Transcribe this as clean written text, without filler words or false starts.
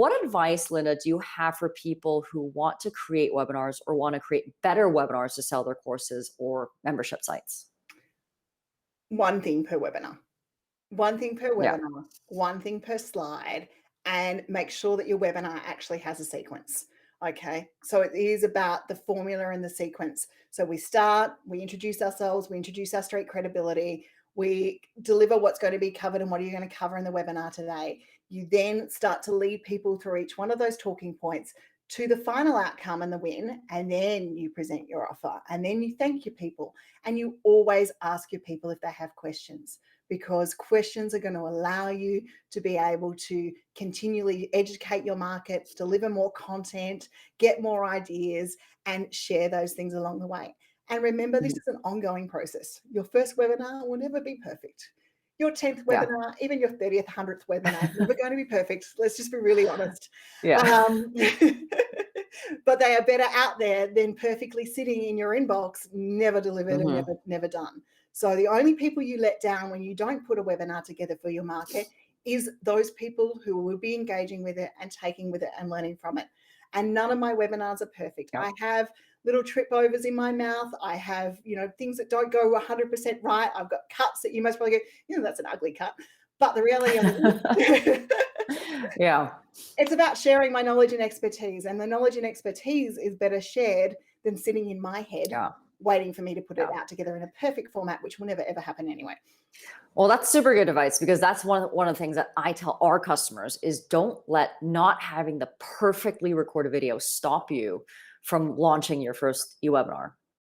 What advice, Linda, do you have for people who want to create webinars or want to create better webinars to sell their courses or membership sites? One thing per webinar. One thing per Yeah. webinar, one thing per slide, and make sure that your webinar actually has a sequence. Okay, so it is about the formula and the sequence. So we start, we introduce ourselves, we introduce our street credibility, we deliver what's going to be covered and what are you going to cover in the webinar today. You then start to lead people through each one of those talking points to the final outcome and the win, and then you present your offer, and then you thank your people, and you always ask your people if they have questions, because questions are going to allow you to be able to continually educate your market, deliver more content, get more ideas, and share those things along the way. And remember, this Mhm. is an ongoing process. Your first webinar will never be perfect. Your 10th Yeah. webinar, even your 30th, 100th webinar, is never going to be perfect. Let's just be really honest. Yeah. Um, but they are better out there than perfectly sitting in your inbox, never delivered and Hmm. never done. So the only people you let down when you don't put a webinar together for your market is those people who will be engaging with it and taking with it and learning from it. And none of my webinars are perfect. Yeah. I have little trip overs in my mouth. I have, things that don't go 100% right. I've got cuts that you most probably go, that's an ugly cut. But the reality of it is, Yeah. it's about sharing my knowledge and expertise. And the knowledge and expertise is better shared than sitting in my head Yeah. waiting for me to put it Yeah. out together in a perfect format, which will never, ever happen anyway. Well, that's super good advice, because that's one of the things that I tell our customers is don't let not having the perfectly recorded video stop you from launching your first e-webinar.